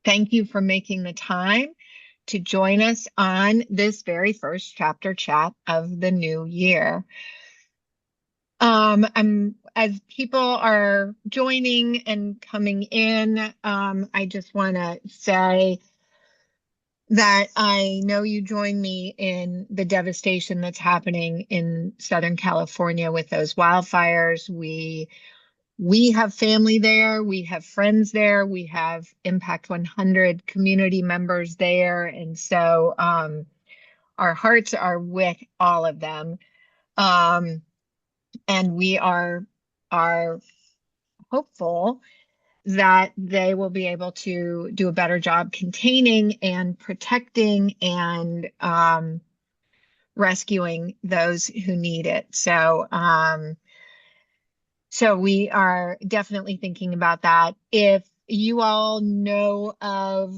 thank you for making the time to join us on this very first chapter chat of the new year. As people are joining and coming in, I just want to say that I know you join me in the devastation that's happening in Southern California with those wildfires. We have family there, we have friends there, we have Impact 100 community members there, and so our hearts are with all of them. And we are hopeful that they will be able to do a better job containing and protecting and rescuing those who need it. So we are definitely thinking about that. If you all know of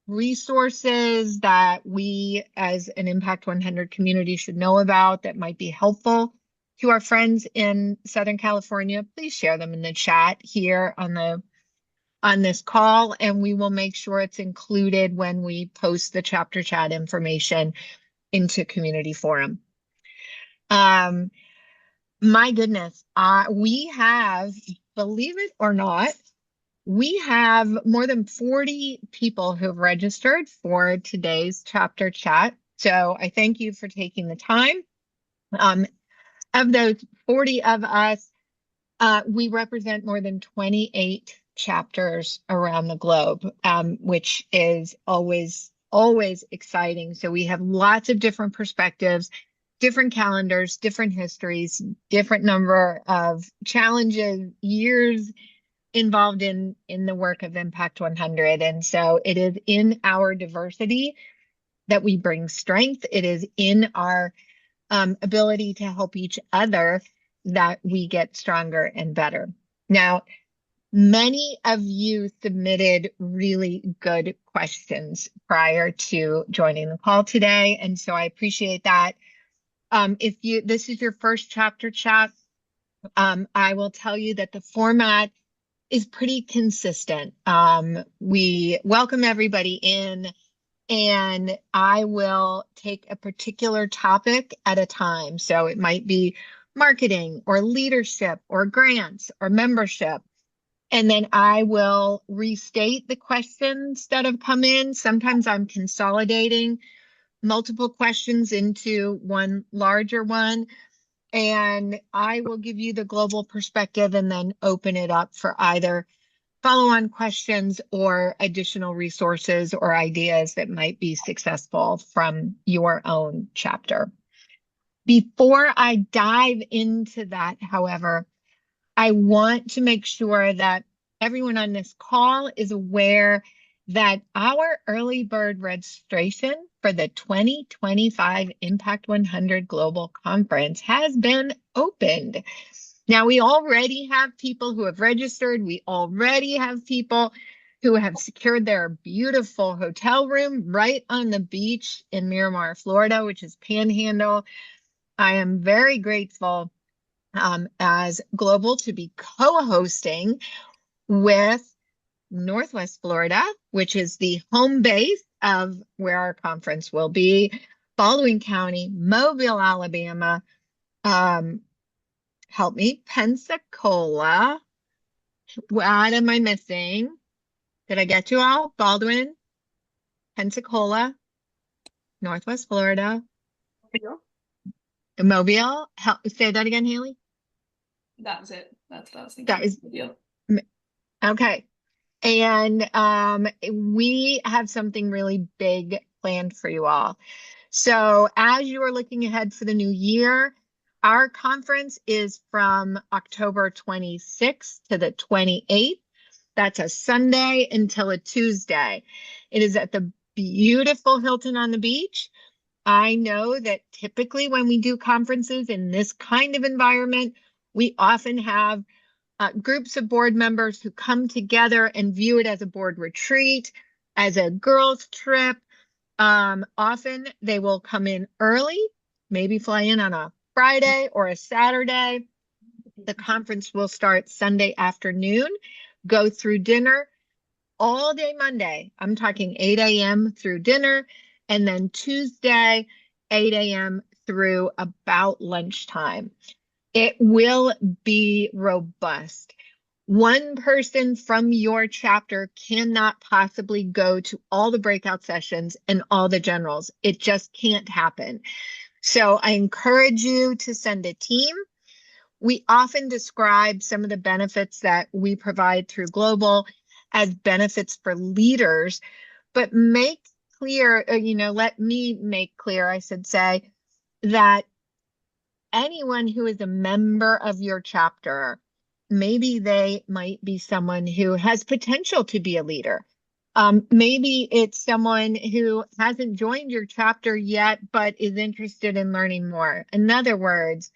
resources that we as an Impact 100 community should know about that might be helpful to our friends in Southern California, please share them in the chat here on this call, and we will make sure it's included when we post the chapter chat information into Community Forum. My goodness, we have, believe it or not, we have more than 40 people who have registered for today's chapter chat. So I thank you for taking the time. Of those 40 of us, we represent more than 28 chapters around the globe, which is always exciting. So we have lots of different perspectives, different calendars, different histories, different number of challenges, years involved in the work of Impact 100. And so it is in our diversity that we bring strength. It is in our ability to help each other that we get stronger and better. Now, many of you submitted really good questions prior to joining the call today, and so I appreciate that. If this is your first chapter chat, I will tell you that the format is pretty consistent. We welcome everybody in, and I will take a particular topic at a time. So it might be marketing or leadership or grants or membership. And then I will restate the questions that have come in. Sometimes I'm consolidating multiple questions into one larger one. And I will give you the global perspective and then open it up for either follow-on questions or additional resources or ideas that might be successful from your own chapter. Before I dive into that, however, I want to make sure that everyone on this call is aware that our early bird registration for the 2025 Impact 100 Global Conference has been opened. Now, we already have people who have registered. We already have people who have secured their beautiful hotel room right on the beach in Miramar, Florida, which is Panhandle. I am very grateful as Global to be co-hosting with Northwest Florida, which is the home base of where our conference will be, Baldwin County, Mobile, Alabama, help me, Pensacola. What am I missing? Did I get you all? Baldwin, Pensacola, Northwest Florida, Mobile. Say that again, Haley. That was it. That's what I was thinking. That is okay. And we have something really big planned for you all. So as you are looking ahead for the new year, our conference is from October 26th to the 28th. That's a Sunday until a Tuesday. It is at the beautiful Hilton on the Beach. I know that typically when we do conferences in this kind of environment, we often have groups of board members who come together and view it as a board retreat, as a girls' trip. Often they will come in early, maybe fly in on a Friday or a Saturday. The conference will start Sunday afternoon, go through dinner, all day Monday. I'm talking 8 a.m. through dinner, and then Tuesday, 8 a.m. through about lunchtime. It will be robust. One person from your chapter cannot possibly go to all the breakout sessions and all the generals. It just can't happen. So I encourage you to send a team. We often describe some of the benefits that we provide through Global as benefits for leaders, but make clear, let me make clear, I should say, that anyone who is a member of your chapter, maybe they might be someone who has potential to be a leader. Maybe it's someone who hasn't joined your chapter yet, but is interested in learning more. In other words,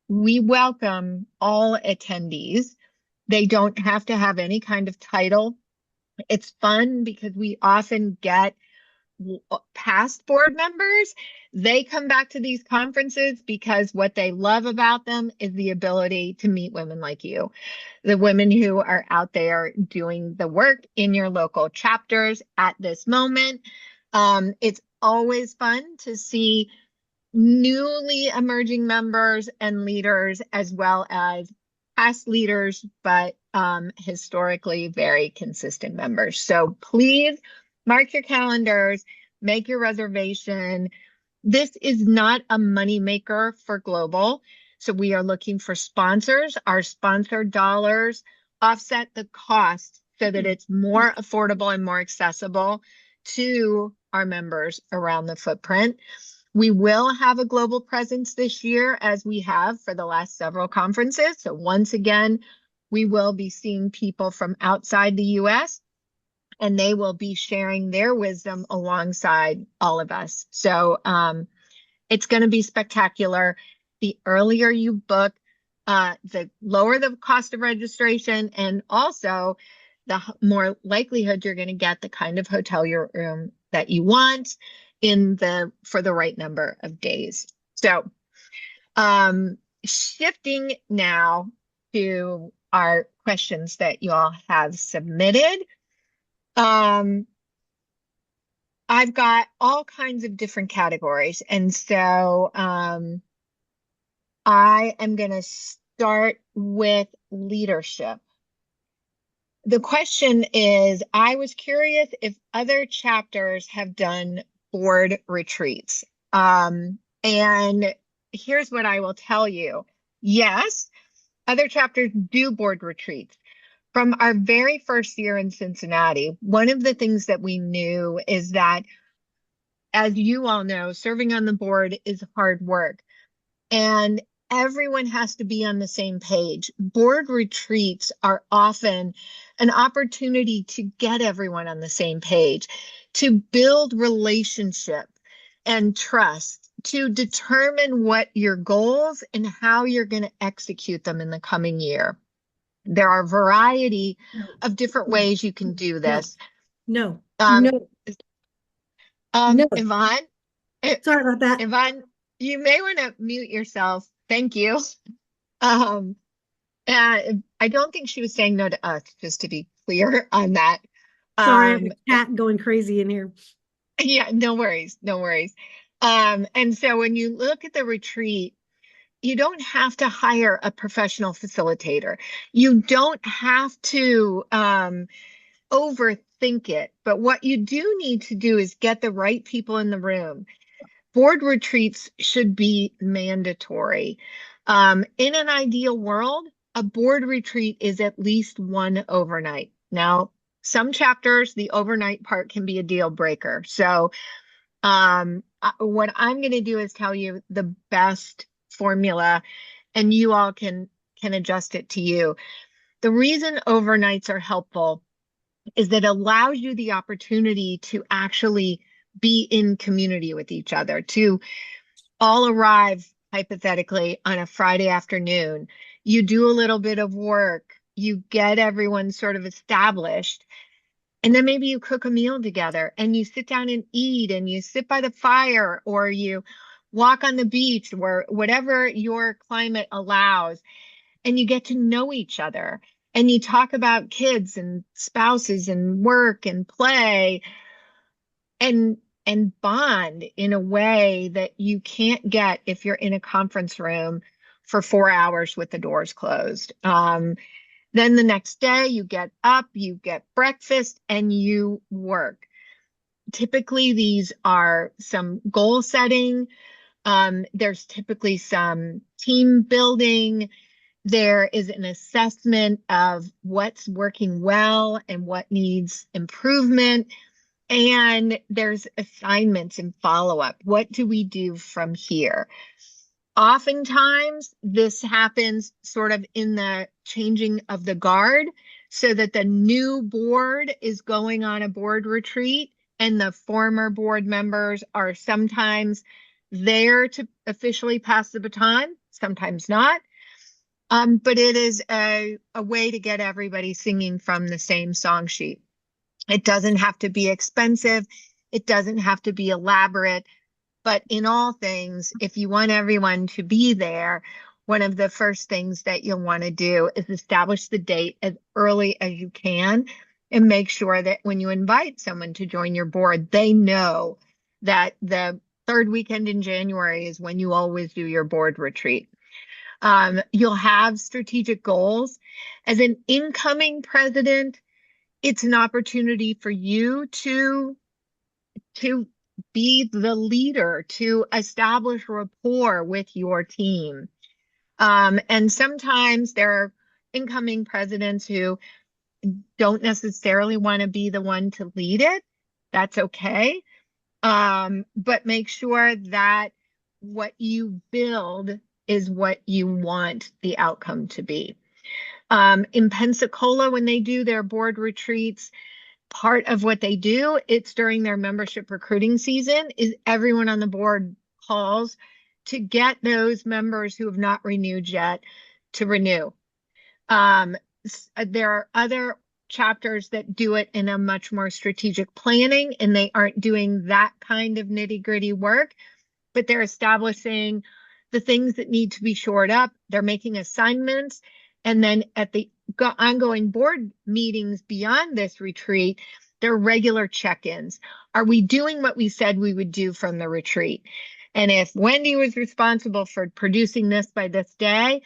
we welcome all attendees. They don't have to have any kind of title. It's fun because we often get past board members. They come back to these conferences because what they love about them is the ability to meet women like you, the women who are out there doing the work in your local chapters at this moment. It's always fun to see newly emerging members and leaders, as well as past leaders, but historically very consistent members. So please mark your calendars, make your reservation. This is not a moneymaker for Global. So we are looking for sponsors. Our sponsor dollars offset the cost so that it's more affordable and more accessible to our members around the footprint. We will have a global presence this year, as we have for the last several conferences. So once again, we will be seeing people from outside the US, and they will be sharing their wisdom alongside all of us. So it's going to be spectacular. The earlier you book, the lower the cost of registration, and also the more likelihood you're going to get the kind of hotel room that you want for the right number of days. So shifting now to our questions that you all have submitted. I've got all kinds of different categories, and so I am going to start with leadership. The question is, I was curious if other chapters have done board retreats. And here's what I will tell you. Yes, other chapters do board retreats. From our very first year in Cincinnati, one of the things that we knew is that, as you all know, serving on the board is hard work. And everyone has to be on the same page. Board retreats are often an opportunity to get everyone on the same page, to build relationship and trust, to determine what your goals and how you're going to execute them in the coming year. There are a variety of different ways you can do this. No. Yvonne, Sorry about that. Yvonne, you may want to mute yourself. Thank you. I don't think she was saying no to us, just to be clear on that. Sorry, I have a cat going crazy in here. Yeah, no worries, no worries. And so when you look at the retreat, you don't have to hire a professional facilitator. You don't have to overthink it. But what you do need to do is get the right people in the room. Board retreats should be mandatory. In an ideal world, a board retreat is at least one overnight. Now, some chapters, the overnight part can be a deal breaker. So what I'm going to do is tell you the best formula, and you all can adjust it to you. The reason overnights are helpful is that it allows you the opportunity to actually be in community with each other, to all arrive hypothetically on a Friday afternoon. You do a little bit of work, you get everyone sort of established, and then maybe you cook a meal together and you sit down and eat, and you sit by the fire, or you walk on the beach, where whatever your climate allows, and you get to know each other. and you talk about kids and spouses and work and play and bond in a way that you can't get if you're in a conference room for 4 hours with the doors closed. Then the next day you get up, you get breakfast, and you work. Typically, these are some goal setting. There's typically some team building. There is an assessment of what's working well and what needs improvement. And there's assignments and follow-up. What do we do from here? Oftentimes, this happens sort of in the changing of the guard so that the new board is going on a board retreat and the former board members are sometimes there to officially pass the baton, sometimes not. But it is a way to get everybody singing from the same song sheet. It doesn't have to be expensive. It doesn't have to be elaborate. But in all things, if you want everyone to be there, one of the first things that you'll want to do is establish the date as early as you can and make sure that when you invite someone to join your board, they know that the third weekend in January is when you always do your board retreat. You'll have strategic goals. As an incoming president, it's an opportunity for you to be the leader, to establish rapport with your team. And sometimes there are incoming presidents who don't necessarily want to be the one to lead it. That's okay. But make sure that what you build is what you want the outcome to be. In Pensacola, when they do their board retreats, part of what they do, it's during their membership recruiting season, is everyone on the board calls to get those members who have not renewed yet to renew. There are other chapters that do it in a much more strategic planning, and they aren't doing that kind of nitty-gritty work, but they're establishing the things that need to be shored up. They're making assignments, and then at the ongoing board meetings beyond this retreat, there are regular check-ins. Are we doing what we said we would do from the retreat? And if Wendy was responsible for producing this by this day,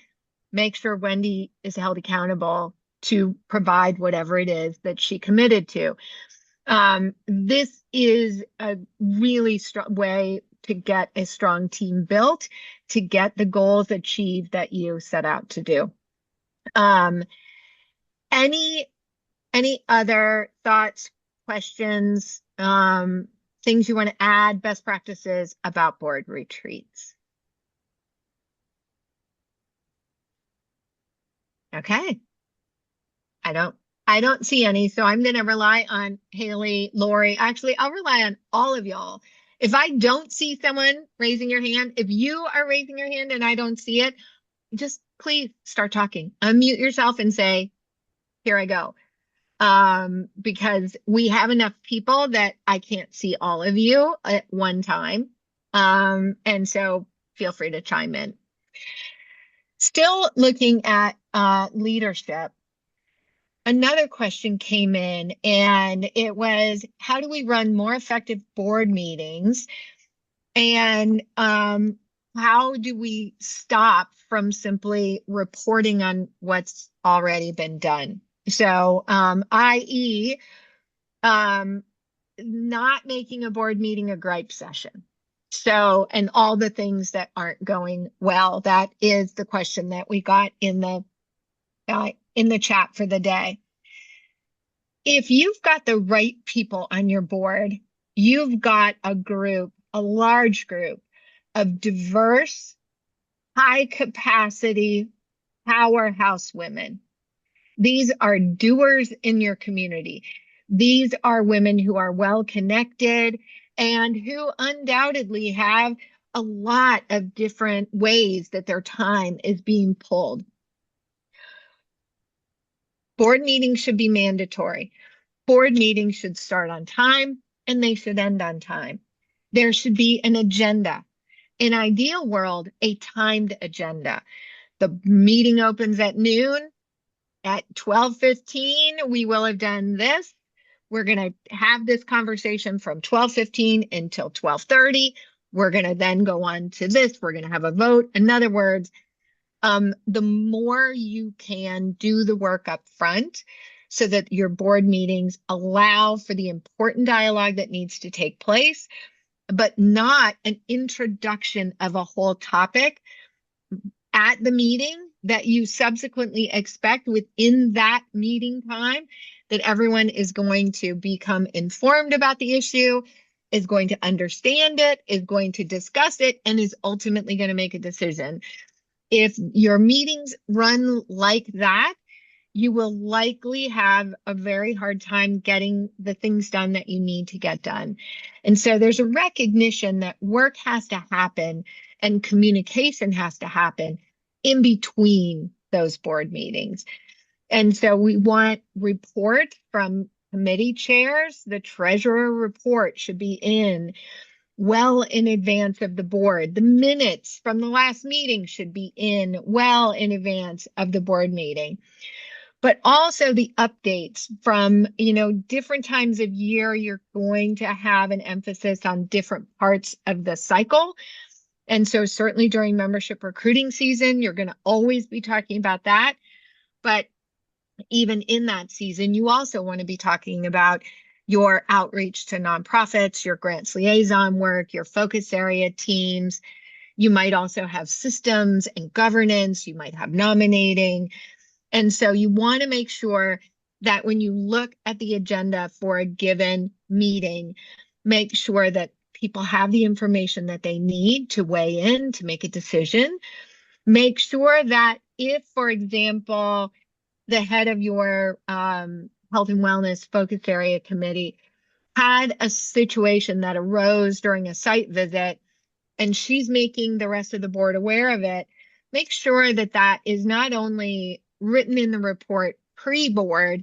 make sure Wendy is held accountable to provide whatever it is that she committed to. This is a really strong way to get a strong team built, to get the goals achieved that you set out to do. Any other thoughts, questions, things you want to add, best practices about board retreats? Okay. I don't see any, so I'm going to rely on Haley, Lori. Actually, I'll rely on all of y'all. If I don't see someone raising your hand, if you are raising your hand and I don't see it, just please start talking. Unmute yourself and say, here I go. Because we have enough people that I can't see all of you at one time. And so feel free to chime in. Still looking at leadership. Another question came in, and it was, how do we run more effective board meetings? And how do we stop from simply reporting on what's already been done? So, i.e., not making a board meeting a gripe session. So, and all the things that aren't going well, that is the question that we got in the chat for the day. If you've got the right people on your board, you've got a group, a large group of diverse, high capacity, powerhouse women. These are doers in your community. These are women who are well connected and who undoubtedly have a lot of different ways that their time is being pulled. Board meetings should be mandatory. Board meetings should start on time and they should end on time. There should be an agenda. In ideal world, a timed agenda. The meeting opens at noon at 12:15, we will have done this. We're going to have this conversation from 12:15 until 12:30. We're going to then go on to this. We're going to have a vote. In other words, the more you can do the work up front so that your board meetings allow for the important dialogue that needs to take place, but not an introduction of a whole topic at the meeting that you subsequently expect within that meeting time that everyone is going to become informed about the issue, is going to understand it, is going to discuss it, and is ultimately going to make a decision. If your meetings run like that, you will likely have a very hard time getting the things done that you need to get done. And so there's a recognition that work has to happen and communication has to happen in between those board meetings. And so we want report from committee chairs. The treasurer report should be in well in advance of the board. The minutes from the last meeting should be in well in advance of the board meeting. But also the updates from, different times of year, you're going to have an emphasis on different parts of the cycle. And so certainly during membership recruiting season, you're going to always be talking about that. But even in that season, you also want to be talking about your outreach to nonprofits, your grants liaison work, your focus area teams. You might also have systems and governance. You might have nominating. And so you want to make sure that when you look at the agenda for a given meeting, make sure that people have the information that they need to weigh in, to make a decision. Make sure that if, for example, the head of your health and wellness focus area committee had a situation that arose during a site visit and she's making the rest of the board aware of it, make sure that that is not only written in the report pre-board,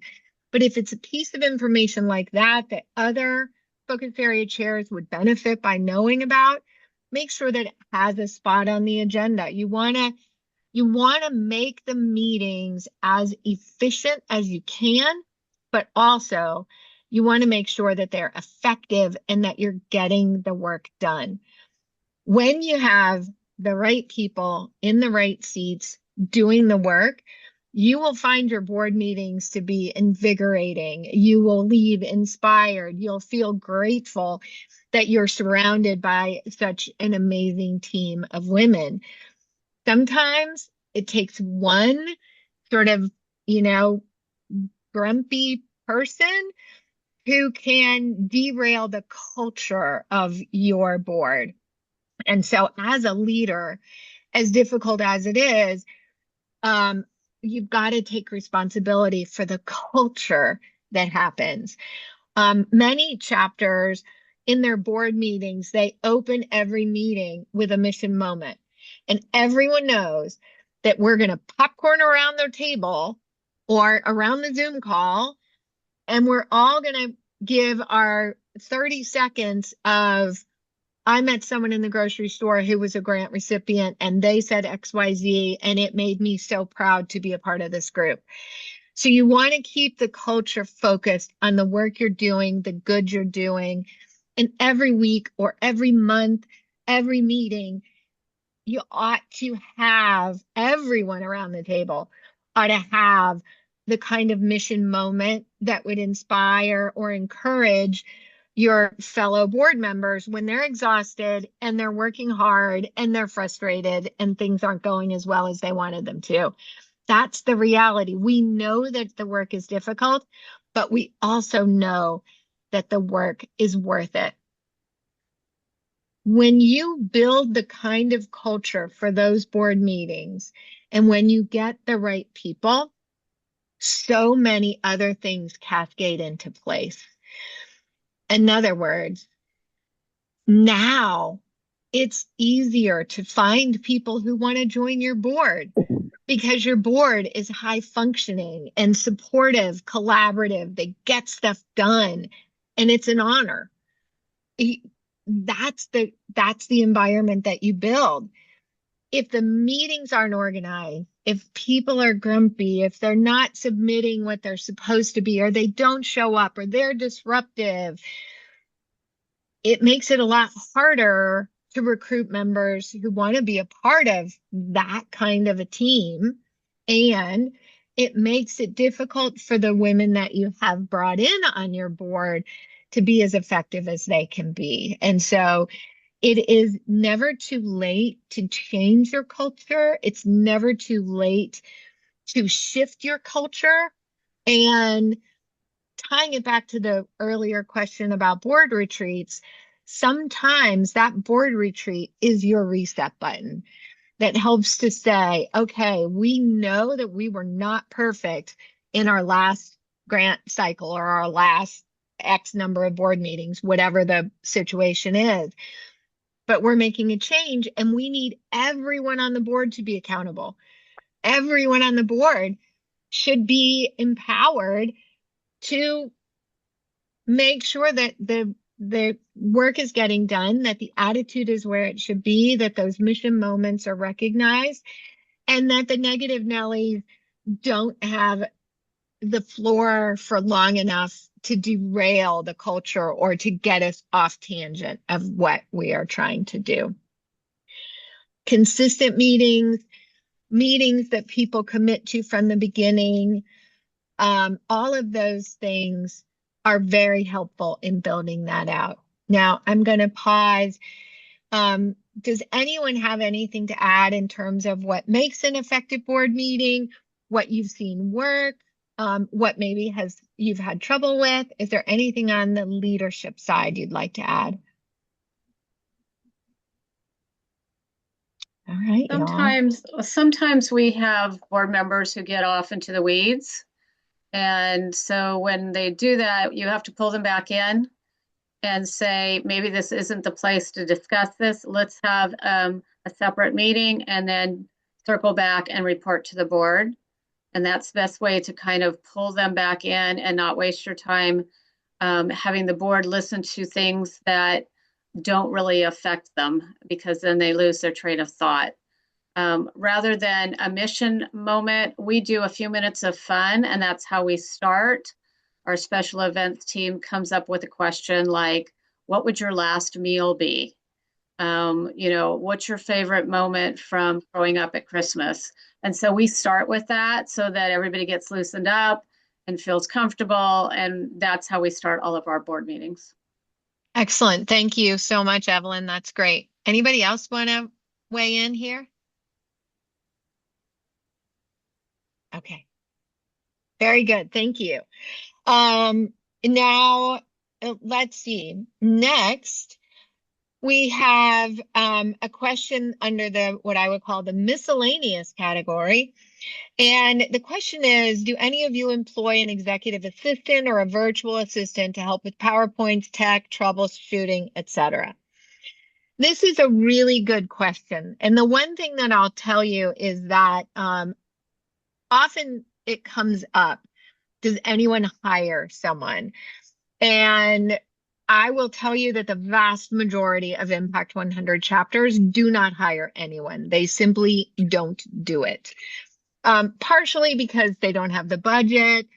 but if it's a piece of information like that that other focus area chairs would benefit by knowing about, make sure that it has a spot on the agenda. You want to make the meetings as efficient as you can, but also you want to make sure that they're effective and that you're getting the work done. When you have the right people in the right seats doing the work, you will find your board meetings to be invigorating. You will leave inspired. You'll feel grateful that you're surrounded by such an amazing team of women. Sometimes it takes one sort of, grumpy person who can derail the culture of your board. And so as a leader, as difficult as it is, you've got to take responsibility for the culture that happens. Many chapters in their board meetings, they open every meeting with a mission moment. And everyone knows that we're going to popcorn around their table or around the Zoom call, and we're all going to give our 30 seconds of, I met someone in the grocery store who was a grant recipient and they said XYZ, and it made me so proud to be a part of this group. So you want to keep the culture focused on the work you're doing, the good you're doing. And every week or every month, every meeting, you ought to have everyone around the table ought to have the kind of mission moment that would inspire or encourage your fellow board members when they're exhausted and they're working hard and they're frustrated and things aren't going as well as they wanted them to. That's the reality. We know that the work is difficult, but we also know that the work is worth it. When you build the kind of culture for those board meetings, and when you get the right people, so many other things cascade into place. In other words, now it's easier to find people who want to join your board because your board is high functioning and supportive, collaborative. They get stuff done, and it's an honor. That's the environment that you build. If the meetings aren't organized, if people are grumpy, if they're not submitting what they're supposed to be, or they don't show up, or they're disruptive, it makes it a lot harder to recruit members who want to be a part of that kind of a team. And it makes it difficult for the women that you have brought in on your board to be as effective as they can be. And so it is never too late to change your culture. It's never too late to shift your culture. And tying it back to the earlier question about board retreats, sometimes that board retreat is your reset button that helps to say, okay, we know that we were not perfect in our last grant cycle or our last X number of board meetings, whatever the situation is, but we're making a change and we need everyone on the board to be accountable. Everyone on the board should be empowered to make sure that the work is getting done, that the attitude is where it should be, that those mission moments are recognized, and that the negative Nellies don't have the floor for long enough to derail the culture or to get us off tangent of what we are trying to do. Consistent meetings that people commit to from the beginning, all of those things are very helpful in building that out. Now, I'm going to pause. Does anyone have anything to add in terms of what makes an effective board meeting, what you've seen work, what maybe you've had trouble with? Is there anything on the leadership side you'd like to add? All right, sometimes we have board members who get off into the weeds. And so when they do that, you have to pull them back in and say, maybe this isn't the place to discuss this. Let's have a separate meeting and then circle back and report to the board. And that's the best way to kind of pull them back in and not waste your time having the board listen to things that don't really affect them, because then they lose their train of thought. Rather than a mission moment, we do a few minutes of fun, and that's how we start. Our special events team comes up with a question like, what would your last meal be? What's your favorite moment from growing up at Christmas? And so we start with that so that everybody gets loosened up and feels comfortable. And that's how we start all of our board meetings. Excellent. Thank you so much, Evelyn. That's great. Anybody else want to weigh in here? Okay. Very good. Thank you. Now, let's see. Next, we have a question under what I would call the miscellaneous category. And the question is, do any of you employ an executive assistant or a virtual assistant to help with PowerPoints, tech, troubleshooting, etc.? This is a really good question. And the one thing that I'll tell you is that often it comes up, does anyone hire someone? And I will tell you that the vast majority of Impact 100 chapters do not hire anyone. They simply don't do it. Partially because they don't have the budget,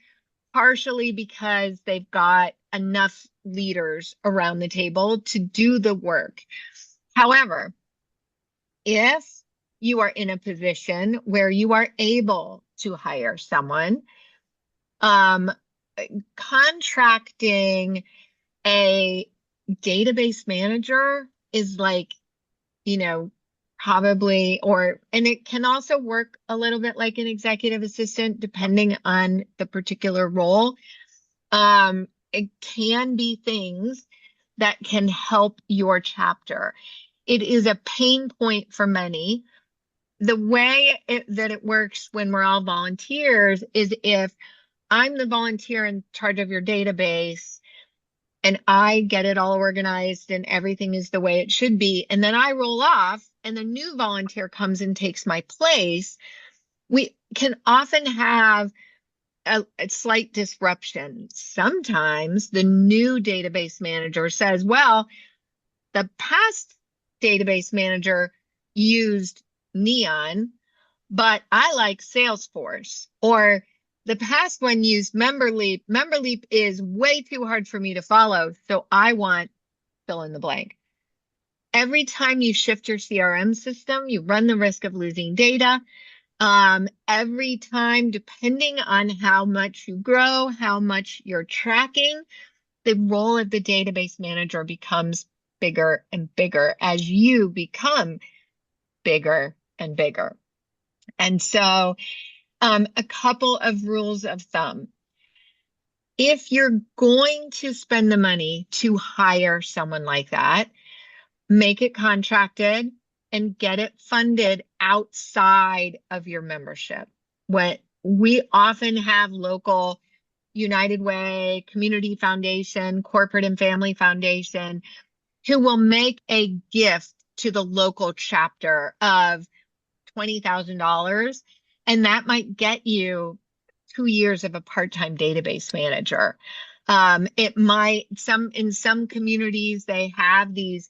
partially because they've got enough leaders around the table to do the work. However, if you are in a position where you are able to hire someone, contracting a database manager is like, probably, and it can also work a little bit like an executive assistant, depending on the particular role. It can be things that can help your chapter. It is a pain point for many. The way that it works when we're all volunteers is if I'm the volunteer in charge of your database and I get it all organized and everything is the way it should be, and then I roll off and the new volunteer comes and takes my place, we can often have a slight disruption. Sometimes the new database manager says, well, the past database manager used Neon, but I like Salesforce, or the past one used MemberLeap. MemberLeap is way too hard for me to follow, so I want fill in the blank. Every time you shift your CRM system, you run the risk of losing data. Every time, depending on how much you grow, how much you're tracking, the role of the database manager becomes bigger and bigger as you become bigger and bigger. And so, a couple of rules of thumb. If you're going to spend the money to hire someone like that, make it contracted and get it funded outside of your membership. What we often have local United Way, Community Foundation, Corporate and Family Foundation, who will make a gift to the local chapter of $20,000, and that might get you 2 years of a part-time database manager. It might, in some communities, they have these,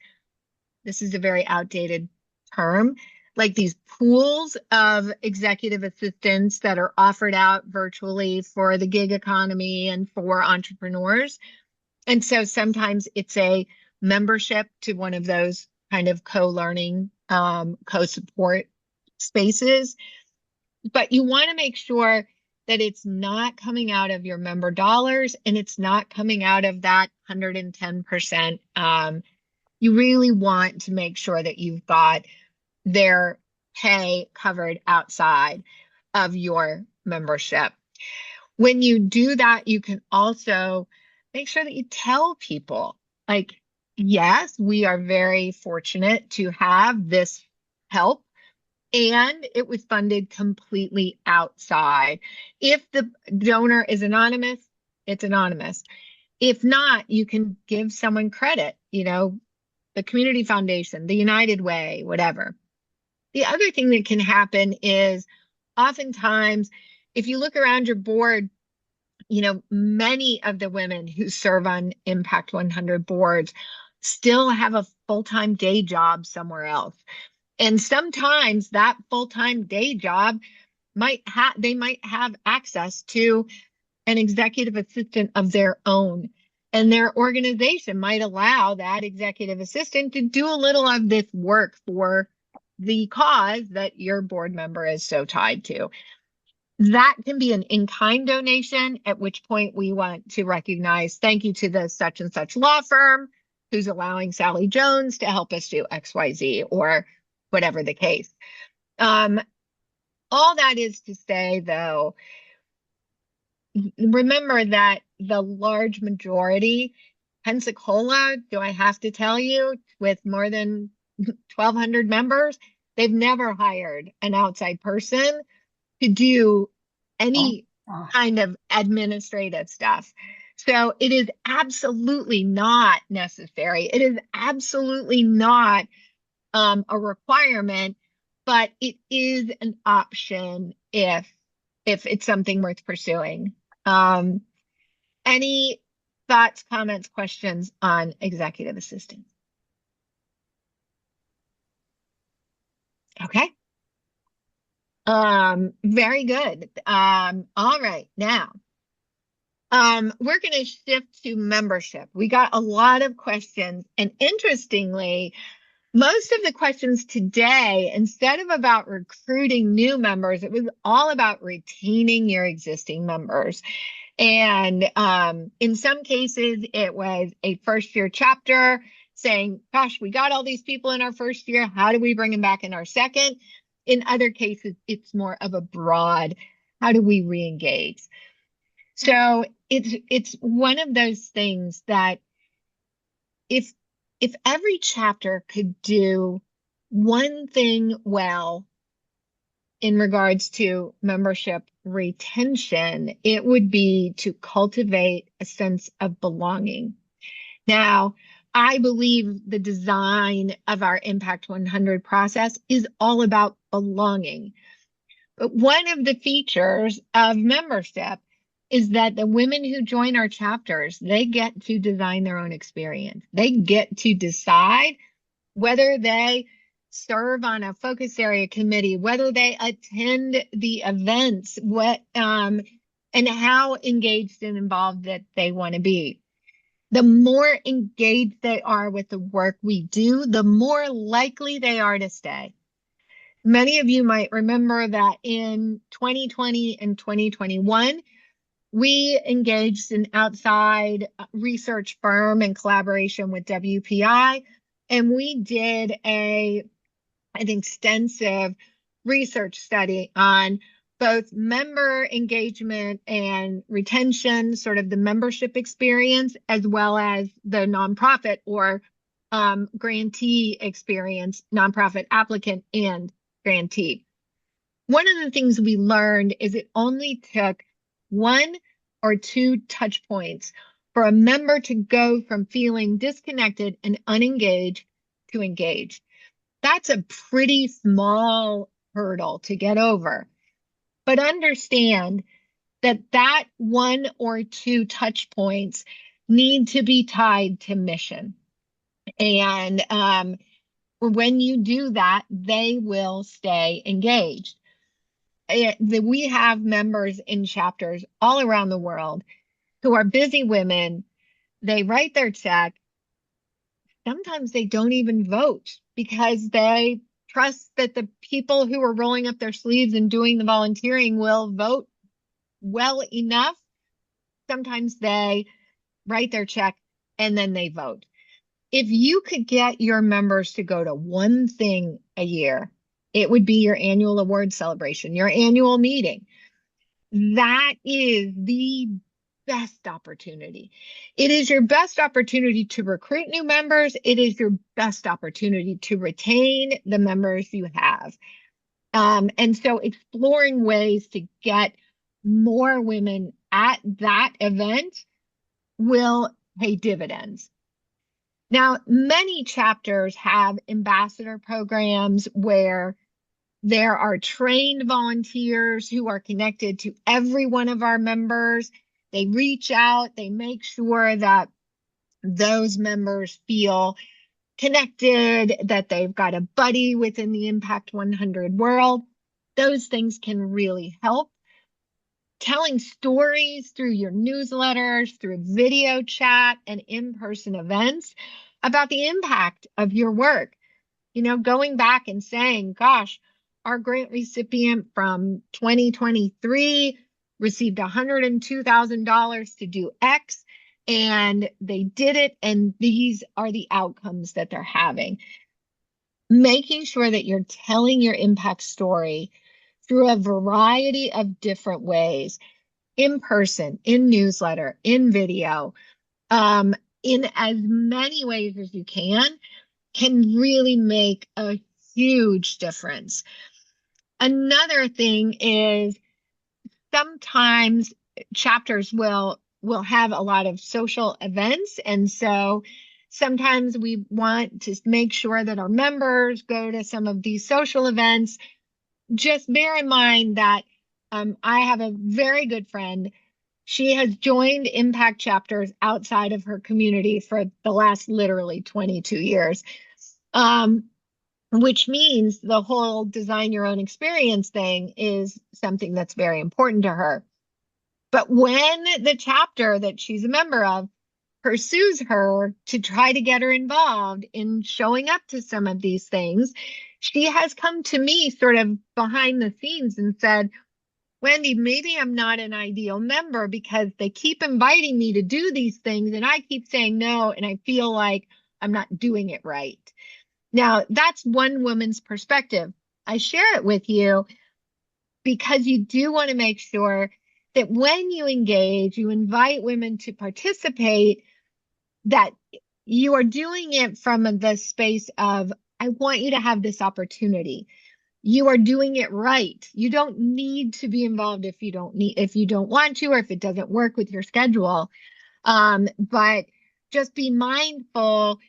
this is a very outdated term, like these pools of executive assistants that are offered out virtually for the gig economy and for entrepreneurs. And so sometimes it's a membership to one of those kind of co-learning, co-support spaces. But you want to make sure that it's not coming out of your member dollars and it's not coming out of that 110%. You really want to make sure that you've got their pay covered outside of your membership. When you do that, you can also make sure that you tell people, like, yes, we are very fortunate to have this help, and it was funded completely outside. If the donor is anonymous, it's anonymous. If not, you can give someone credit, the Community Foundation, the United Way, whatever. The other thing that can happen is oftentimes, if you look around your board, many of the women who serve on Impact 100 boards still have a full-time day job somewhere else. And sometimes that full-time day job they might have access to an executive assistant of their own. And their organization might allow that executive assistant to do a little of this work for the cause that your board member is so tied to. That can be an in-kind donation, at which point we want to recognize, thank you to the such and such law firm who's allowing Sally Jones to help us do XYZ, or whatever the case. All that is to say, though, remember that the large majority, Pensacola, do I have to tell you, with more than 1,200 members, they've never hired an outside person to do any kind of administrative stuff. So it is absolutely not necessary. It is absolutely not a requirement, but it is an option if it's something worth pursuing. Any thoughts, comments, questions on executive assistants? Okay. Very good. All right. Now, we're going to shift to membership. We got a lot of questions, and interestingly, most of the questions today, instead of about recruiting new members, it was all about retaining your existing members. And in some cases, it was a first-year chapter saying, gosh, we got all these people in our first year. How do we bring them back in our second? In other cases, it's more of a broad, how do we re-engage? So it's one of those things that if every chapter could do one thing well in regards to membership retention, it would be to cultivate a sense of belonging. Now, I believe the design of our Impact 100 process is all about belonging. But one of the features of membership is that the women who join our chapters, they get to design their own experience. They get to decide whether they serve on a focus area committee, whether they attend the events, and how engaged and involved that they want to be. The more engaged they are with the work we do, the more likely they are to stay. Many of you might remember that in 2020 and 2021, we engaged an outside research firm in collaboration with WPI, and we did an extensive research study on both member engagement and retention, sort of the membership experience, as well as the nonprofit or grantee experience, nonprofit applicant and grantee. One of the things we learned is it only took 1 or 2 touch points for a member to go from feeling disconnected and unengaged to engaged. That's a pretty small hurdle to get over. But understand that 1 or 2 touch points need to be tied to mission. And when you do that, they will stay engaged. We have members in chapters all around the world who are busy women. They write their check. Sometimes they don't even vote because they trust that the people who are rolling up their sleeves and doing the volunteering will vote well enough. Sometimes they write their check and then they vote. If you could get your members to go to one thing a year, it would be your annual award celebration, your annual meeting. That is the best opportunity. It is your best opportunity to recruit new members. It is your best opportunity to retain the members you have. And so exploring ways to get more women at that event will pay dividends. Now, many chapters have ambassador programs where there are trained volunteers who are connected to every one of our members. They reach out, they make sure that those members feel connected, that they've got a buddy within the Impact 100 world. Those things can really help. Telling stories through your newsletters, through video chat and in-person events about the impact of your work. You know, going back and saying, gosh, our grant recipient from 2023 received $102,000 to do X, and they did it, and these are the outcomes that they're having. Making sure that you're telling your impact story through a variety of different ways, in person, in newsletter, in video, in as many ways as you can really make a huge difference. Another thing is sometimes chapters will have a lot of social events, and so sometimes we want to make sure that our members go to some of these social events. Just bear in mind that I have a very good friend. She has joined impact chapters outside of her community for the last literally 22 years, which means the whole design your own experience thing is something that's very important to her. But when the chapter that she's a member of pursues her to try to get her involved in showing up to some of these things, she has come to me sort of behind the scenes and said, Wendy, maybe I'm not an ideal member because they keep inviting me to do these things and I keep saying no, and I feel like I'm not doing it right. Now, that's one woman's perspective. I share it with you because you do want to make sure that when you engage, you invite women to participate, that you are doing it from the space of, I want you to have this opportunity. You are doing it right. You don't need to be involved if you don't want to, or if it doesn't work with your schedule. But just be mindful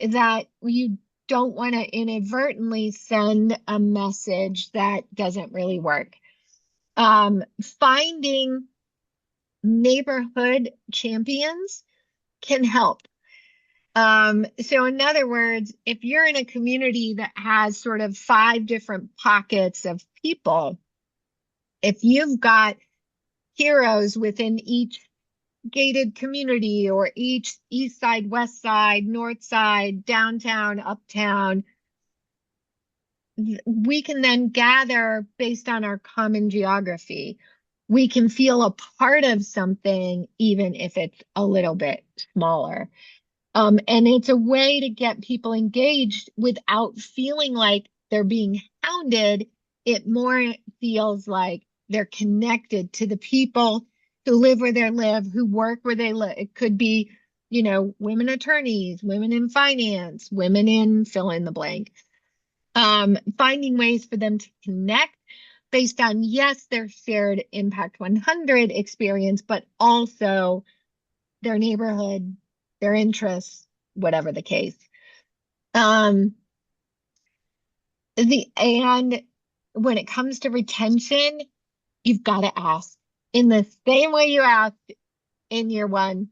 that you don't want to inadvertently send a message that doesn't really work. Finding neighborhood champions can help. So in other words, if you're in a community that has sort of 5 different pockets of people, if you've got heroes within each gated community or each east side, west side, north side, downtown, uptown, we can then gather based on our common geography. We can feel a part of something, even if it's a little bit smaller. And it's a way to get people engaged without feeling like they're being hounded. It more feels like they're connected to the people who live where they live, who work where they live. It could be, women attorneys, women in finance, women in fill in the blank. Finding ways for them to connect based on, yes, their shared Impact 100 experience, but also their neighborhood, their interests, whatever the case. And when it comes to retention, you've got to ask in the same way you asked in year 1,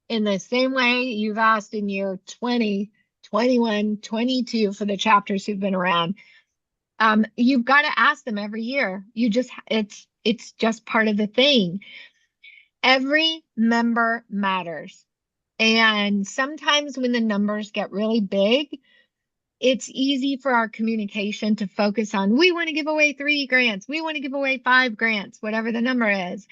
in the same way you've asked in year 20, 21, 22 for the chapters who've been around. You've got to ask them every year. It's just part of the thing. Every member matters. And sometimes when the numbers get really big, it's easy for our communication to focus on, we want to give away 3 grants, we want to give away 5 grants, whatever the number is.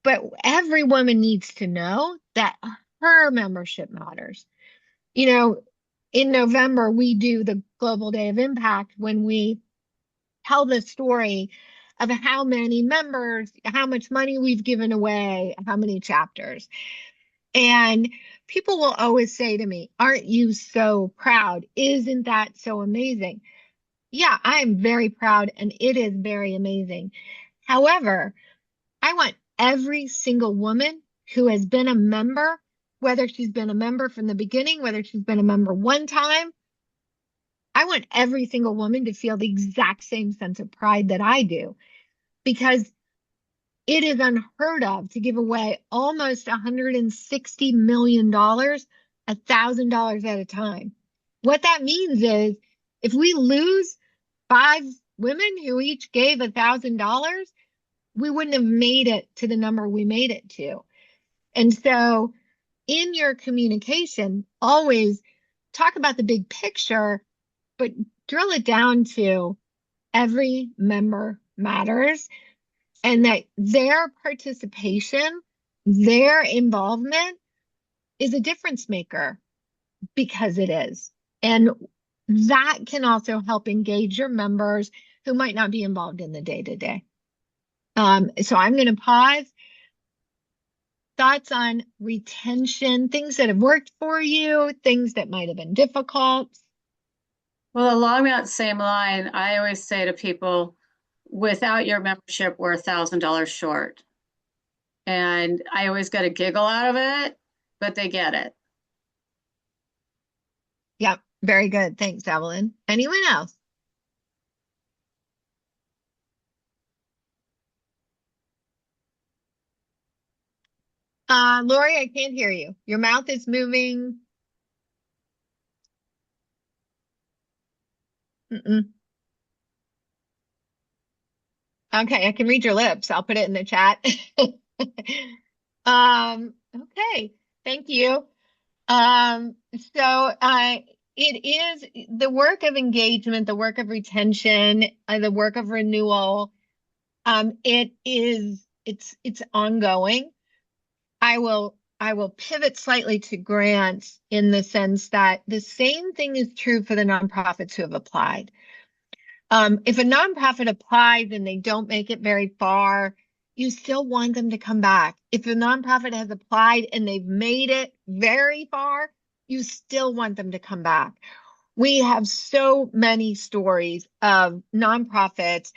But every woman needs to know that her membership matters. In November, we do the Global Day of Impact when we tell the story of how many members, how much money we've given away, how many chapters. And people will always say to me, aren't you so proud? Isn't that so amazing? Yeah, I am very proud and it is very amazing. However, I want every single woman who has been a member, whether she's been a member from the beginning, whether she's been a member one time, I want every single woman to feel the exact same sense of pride that I do, because it is unheard of to give away almost $160 million, $1,000 at a time. What that means is if we lose 5 women who each gave $1,000, we wouldn't have made it to the number we made it to. And so in your communication, always talk about the big picture, but drill it down to every member matters, and that their participation, their involvement is a difference maker, because it is. And that can also help engage your members who might not be involved in the day-to-day. So I'm going to pause. Thoughts on retention, things that have worked for you, things that might have been difficult? Well, along that same line, I always say to people, without your membership, we're $1,000 short. And I always get a giggle out of it, but they get it. Yep, very good. Thanks, Evelyn. Anyone else? Lori, I can't hear you. Your mouth is moving. Mm-mm. Okay, I can read your lips. I'll put it in the chat. Okay, thank you. So it is the work of engagement, the work of retention, the work of renewal. It's ongoing. I will pivot slightly to grants in the sense that the same thing is true for the nonprofits who have applied. If a nonprofit applies and they don't make it very far, you still want them to come back. If a nonprofit has applied and they've made it very far, you still want them to come back. We have so many stories of nonprofits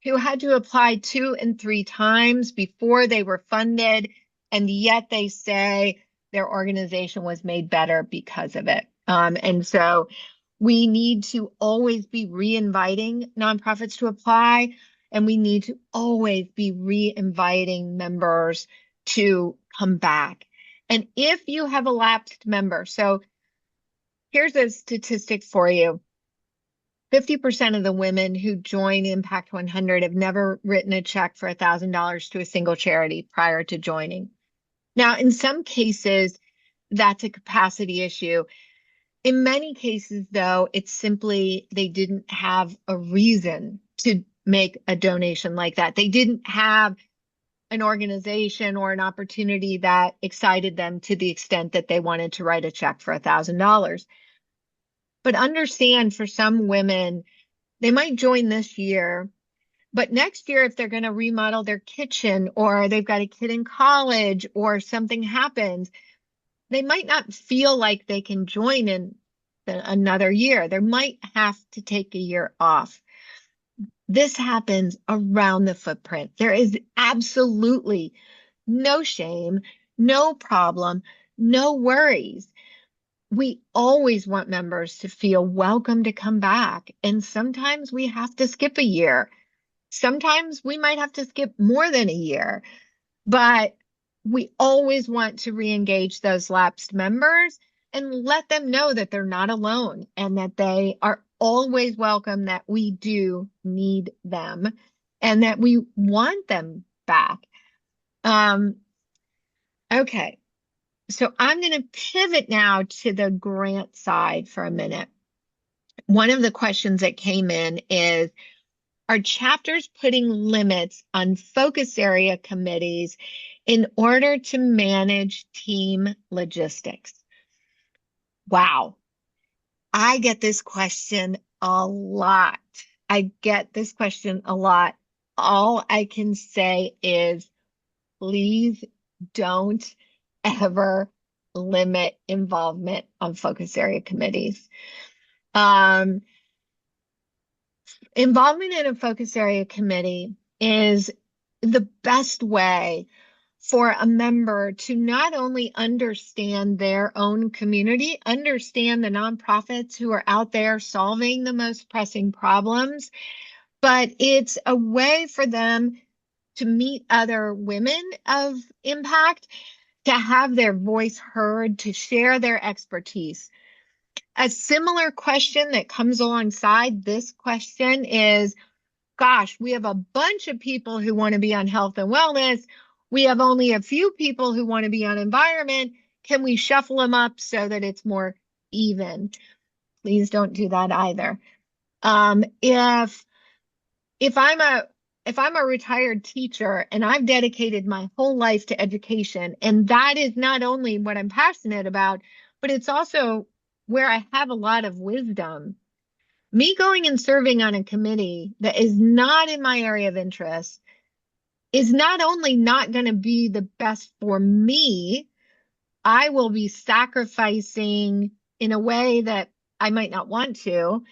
who had to apply 2 and 3 times before they were funded, and yet they say their organization was made better because of it. And so we need to always be re-inviting nonprofits to apply, and we need to always be re-inviting members to come back. And if you have a lapsed member, so here's a statistic for you. 50% of the women who join Impact 100 have never written a check for $1,000 to a single charity prior to joining. Now, in some cases, that's a capacity issue. In many cases, though, it's simply they didn't have a reason to make a donation like that. They didn't have an organization or an opportunity that excited them to the extent that they wanted to write a check for $1,000. But understand, for some women, they might join this year, but next year, if they're going to remodel their kitchen, or they've got a kid in college, or something happens, they might not feel like they can join in another year. They might have to take a year off. This happens around the footprint. There is absolutely no shame, no problem, no worries. We always want members to feel welcome to come back. And sometimes we have to skip a year. Sometimes we might have to skip more than a year. But we always want to re-engage those lapsed members and let them know that they're not alone and that they are always welcome, that we do need them and that we want them back. Okay, so I'm going to pivot now to the grant side for a minute. One of the questions that came in is, are chapters putting limits on focus area committees in order to manage team logistics? Wow. I get this question a lot. I get this question a lot. All I can say is, please don't ever limit involvement on focus area committees. Involvement in a focus area committee is the best way for a member to not only understand their own community, understand the nonprofits who are out there solving the most pressing problems, but it's a way for them to meet other women of impact, to have their voice heard, to share their expertise. A similar question that comes alongside this question is, gosh, we have a bunch of people who want to be on health and wellness. We have only a few people who want to be on environment. Can we shuffle them up so that it's more even? Please don't do that either. If I'm a retired teacher and I've dedicated my whole life to education, and that is not only what I'm passionate about, but it's also where I have a lot of wisdom, me going and serving on a committee that is not in my area of interest is not only not going to be the best for me, I will be sacrificing in a way that I might not want to,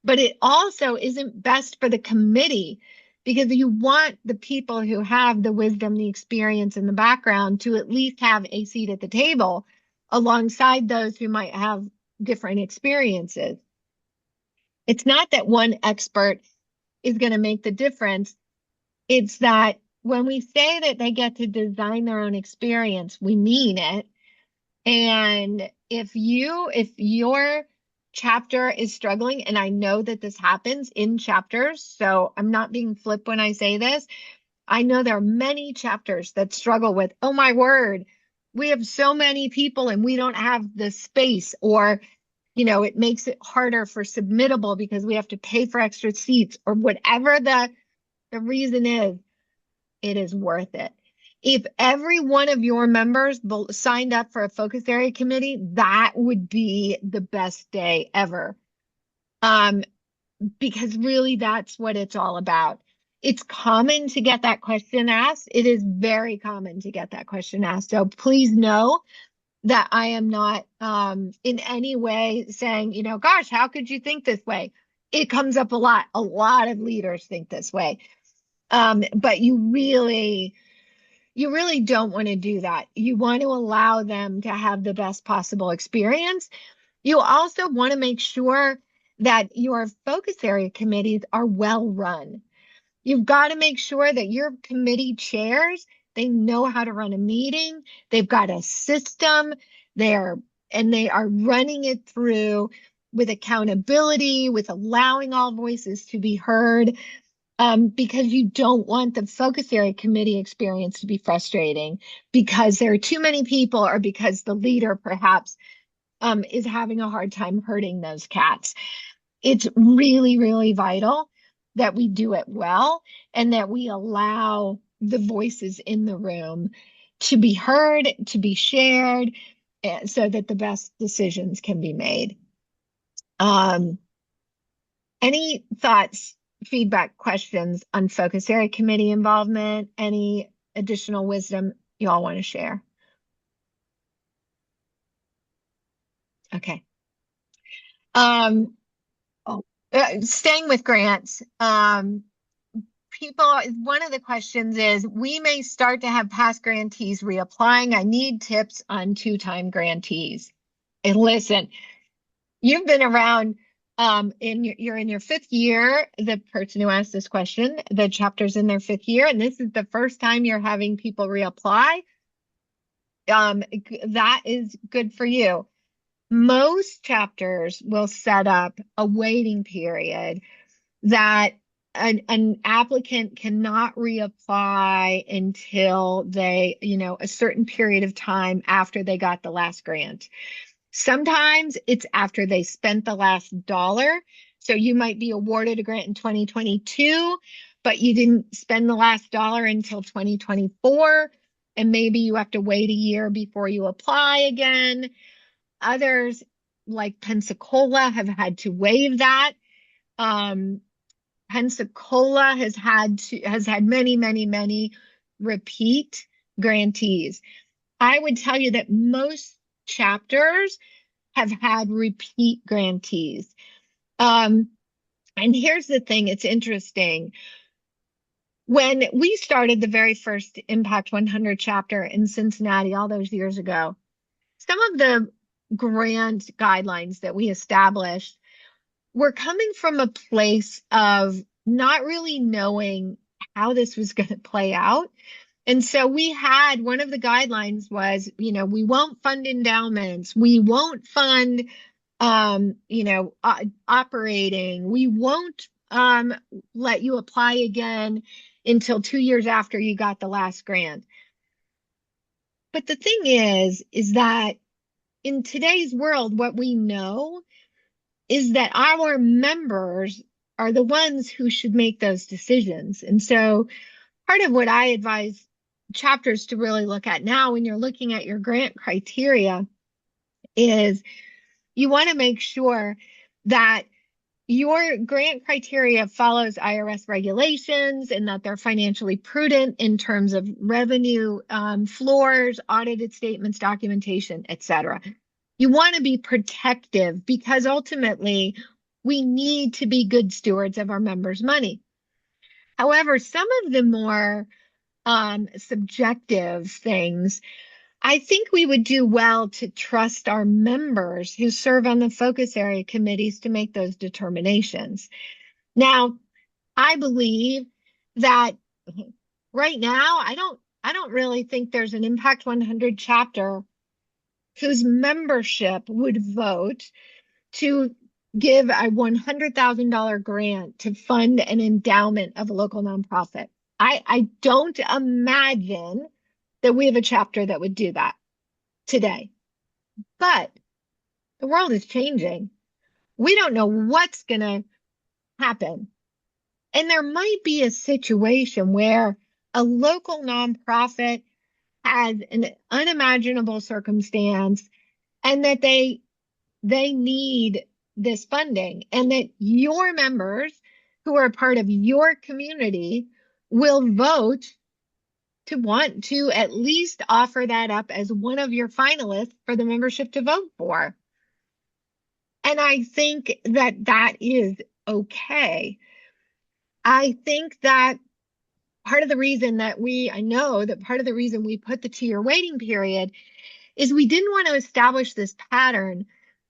but it also isn't best for the committee, because you want the people who have the wisdom, the experience, and the background to at least have a seat at the table alongside those who might have different experiences. It's not that one expert is going to make the difference. It's that when we say that they get to design their own experience, we mean it. And if your chapter is struggling, and I know that this happens in chapters, so I'm not being flip when I say this. I know there are many chapters that struggle with, oh my word, we have so many people and we don't have the space, or it makes it harder for submittable because we have to pay for extra seats, or whatever the reason is, it is worth it. If every one of your members signed up for a focus area committee, that would be the best day ever. Because really that's what it's all about. It's common to get that question asked. It is very common to get that question asked. So please know that I am not in any way saying, gosh, how could you think this way? It comes up a lot. A lot of leaders think this way. But you really don't want to do that. You want to allow them to have the best possible experience. You also want to make sure that your focus area committees are well run. You've got to make sure that your committee chairs They know how to run a meeting. They've got a system. They are running it through with accountability, with allowing all voices to be heard, because you don't want the focus area committee experience to be frustrating because there are too many people or because the leader perhaps is having a hard time herding those cats. It's really, really vital that we do it well and that we allow the voices in the room to be heard, to be shared, so that the best decisions can be made. Any thoughts, feedback, questions on focus area committee involvement? Any additional wisdom you all want to share? Okay. Staying with grants, people, one of the questions is, we may start to have past grantees reapplying. I need tips on two-time grantees. And listen, you've been around, you're in your 5th year, the person who asked this question, the chapter's in their 5th year, and this is the first time you're having people reapply. That is good for you. Most chapters will set up a waiting period that an applicant cannot reapply until they, a certain period of time after they got the last grant. Sometimes it's after they spent the last dollar. So you might be awarded a grant in 2022, but you didn't spend the last dollar until 2024. And maybe you have to wait a year before you apply again. Others, like Pensacola, have had to waive that. Pensacola has had many repeat grantees. I would tell you that most chapters have had repeat grantees. And here's the thing, it's interesting. When we started the very first Impact 100 chapter in Cincinnati all those years ago, some of the grant guidelines that we established were coming from a place of not really knowing how this was going to play out. And so we had, one of the guidelines was, we won't fund endowments. We won't fund, operating. We won't let you apply again until 2 years after you got the last grant. But the thing is that in today's world, what we know is that our members are the ones who should make those decisions. And so part of what I advise chapters to really look at now when you're looking at your grant criteria is you want to make sure that your grant criteria follows IRS regulations and that they're financially prudent in terms of revenue floors, audited statements, documentation, etc. You want to be protective because ultimately we need to be good stewards of our members' money. However, some of the more subjective things, I think we would do well to trust our members who serve on the focus area committees to make those determinations. Now, I believe that right now, I don't really think there's an Impact 100 chapter whose membership would vote to give a $100,000 grant to fund an endowment of a local nonprofit. I don't imagine that we have a chapter that would do that today. But the world is changing. We don't know what's going to happen. And there might be a situation where a local nonprofit has an unimaginable circumstance and that they need this funding, and that your members who are part of your community will vote to want to at least offer that up as one of your finalists for the membership to vote for. And I think that is okay. I think that part of the reason we put the 2-year waiting period is we didn't want to establish this pattern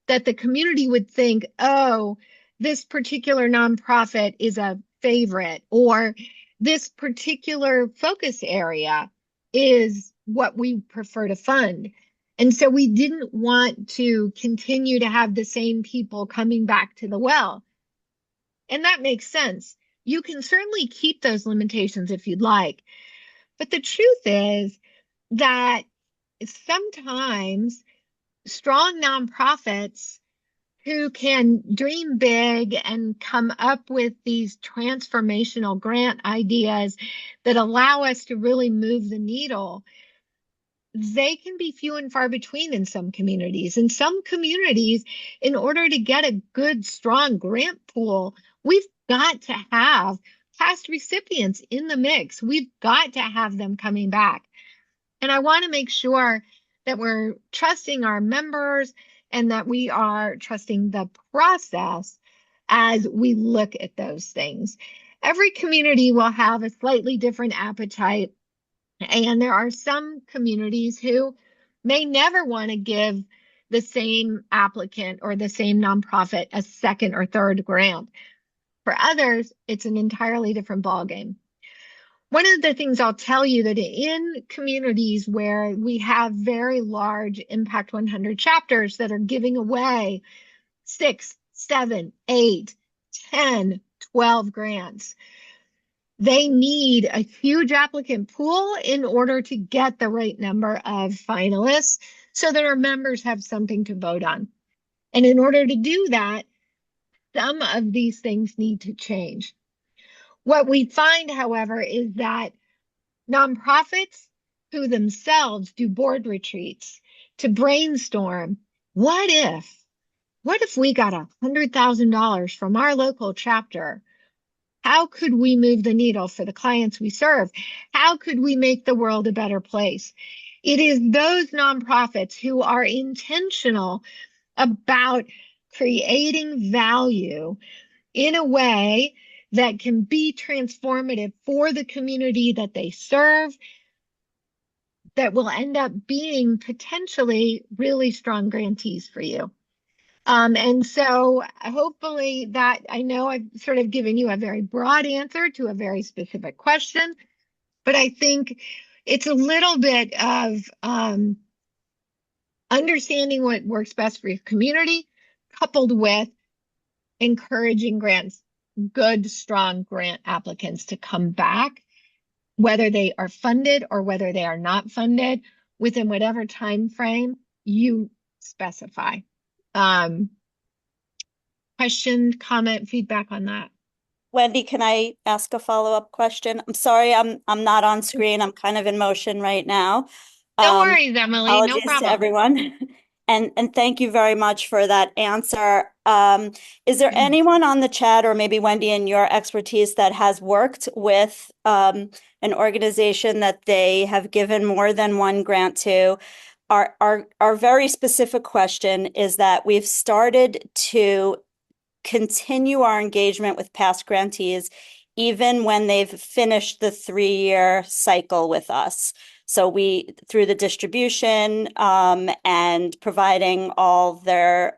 that the community would think, oh, this particular nonprofit is a favorite, or this particular focus area is what we prefer to fund. And so we didn't want to continue to have the same people coming back to the well. And that makes sense. You can certainly keep those limitations if you'd like. But the truth is that sometimes strong nonprofits who can dream big and come up with these transformational grant ideas that allow us to really move the needle, they can be few and far between in some communities. In some communities, in order to get a good, strong grant pool, we've got to have past recipients in the mix. We've got to have them coming back. And I want to make sure that we're trusting our members and that we are trusting the process as we look at those things. Every community will have a slightly different appetite, and there are some communities who may never want to give the same applicant or the same nonprofit a second or third grant. For others, it's an entirely different ballgame. One of the things I'll tell you that in communities where we have very large Impact 100 chapters that are giving away 6, 7, 8, 10, 12 grants, they need a huge applicant pool in order to get the right number of finalists so that our members have something to vote on. And in order to do that, some of these things need to change. What we find, however, is that nonprofits who themselves do board retreats to brainstorm, what if we got $100,000 from our local chapter? How could we move the needle for the clients we serve? How could we make the world a better place? It is those nonprofits who are intentional about creating value in a way that can be transformative for the community that they serve, that will end up being potentially really strong grantees for you. And so hopefully that, I know I've sort of given you a very broad answer to a very specific question, but I think it's a little bit of understanding what works best for your community, coupled with encouraging grants, good, strong grant applicants to come back, whether they are funded or whether they are not funded, within whatever time frame you specify. Question, comment, feedback on that? Wendy, can I ask a follow-up question? I'm sorry, I'm not on screen. I'm kind of in motion right now. No worries, Emily. No Apologies problem. to everyone. And thank you very much for that answer. Is there anyone on the chat, or maybe Wendy in your expertise, that has worked with an organization that they have given more than one grant to? Our very specific question is that we've started to continue our engagement with past grantees even when they've finished the 3-year cycle with us. So we, through the distribution and providing all their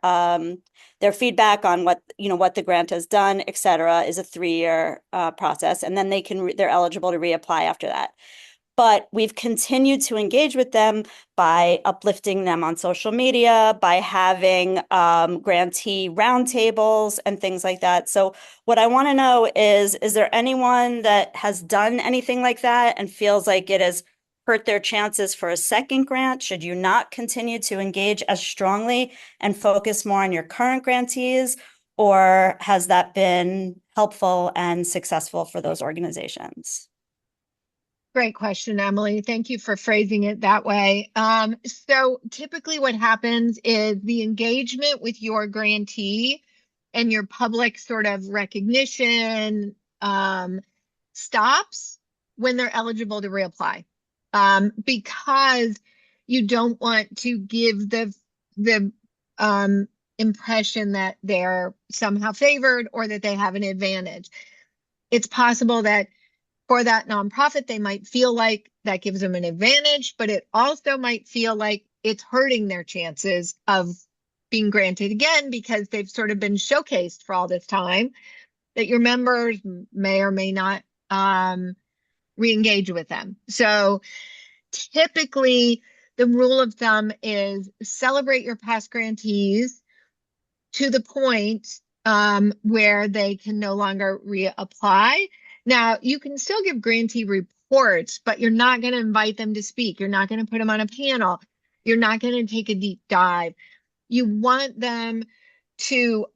feedback on what the grant has done, et cetera, is a 3-year process, and then they're eligible to reapply after that. But we've continued to engage with them by uplifting them on social media, by having grantee roundtables and things like that. So what I want to know is there anyone that has done anything like that and feels like it has hurt their chances for a second grant? Should you not continue to engage as strongly and focus more on your current grantees? Or has that been helpful and successful for those organizations? Great question, Emily. Thank you for phrasing it that way. So typically what happens is the engagement with your grantee and your public sort of recognition stops when they're eligible to reapply, because you don't want to give the impression that they're somehow favored or that they have an advantage. It's possible that for that nonprofit, they might feel like that gives them an advantage, but it also might feel like it's hurting their chances of being granted again, because they've sort of been showcased for all this time that your members may or may not re-engage with them. So Typically, the rule of thumb is celebrate your past grantees to the point where they can no longer reapply. Now, you can still give grantee reports, but you're not going to invite them to speak. You're not going to put them on a panel. You're not going to take a deep dive. You want them to,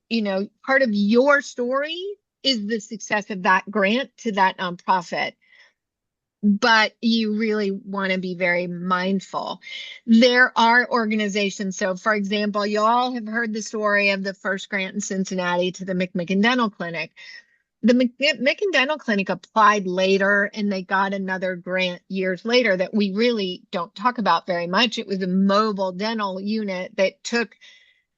part of your story is the success of that grant to that nonprofit. But you really want to be very mindful. There are organizations. So, for example, you all have heard the story of the first grant in Cincinnati to the McMicken Dental Clinic. The McMicken Dental Clinic applied later, and they got another grant years later that we really don't talk about very much. It was a mobile dental unit that took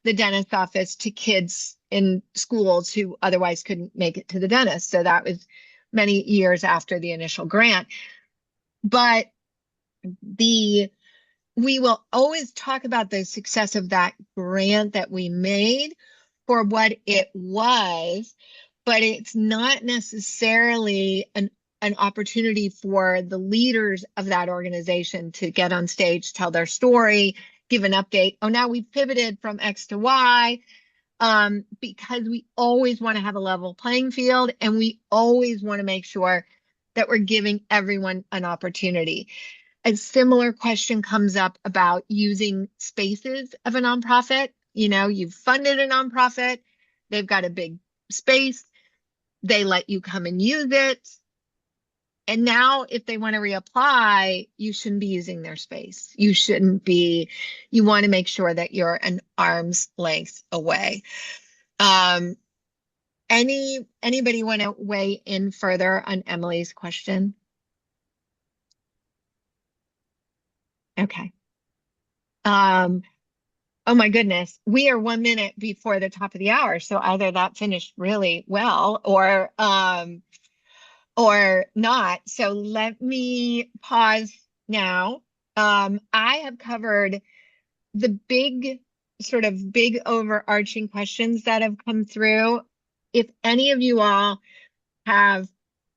the dentist's office to kids in schools who otherwise couldn't make it to the dentist. So that was many years after the initial grant. But we will always talk about the success of that grant that we made for what it was, but it's not necessarily an opportunity for the leaders of that organization to get on stage, tell their story, give an update. Oh, now we've pivoted from X to Y, because we always want to have a level playing field, and we always want to make sure that we're giving everyone an opportunity. A similar question comes up about using spaces of a nonprofit. You've funded a nonprofit, they've got a big space, they let you come and use it. And now if they want to reapply, you shouldn't be using their space. You want to make sure that you're an arm's length away. Anybody want to weigh in further on Emily's question? Okay. Oh my goodness, we are 1 minute before the top of the hour, so either that finished really well or not. So let me pause now. I have covered the big overarching questions that have come through. If any of you all have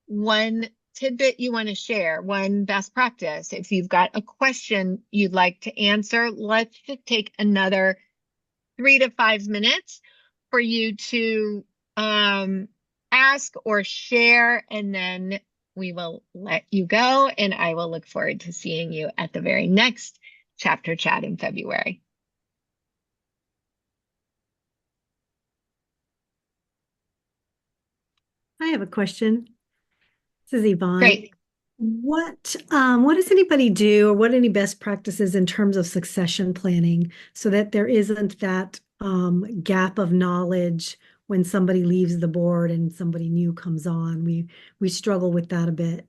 one tidbit you want to share, one best practice, if you've got a question you'd like to answer, let's just take another 3 to 5 minutes for you to ask or share, and then we will let you go, and I will look forward to seeing you at the very next chapter chat in February. I have a question. This is Yvonne. Great. What does anybody do, or what any best practices in terms of succession planning so that there isn't that gap of knowledge when somebody leaves the board and somebody new comes on? We struggle with that a bit.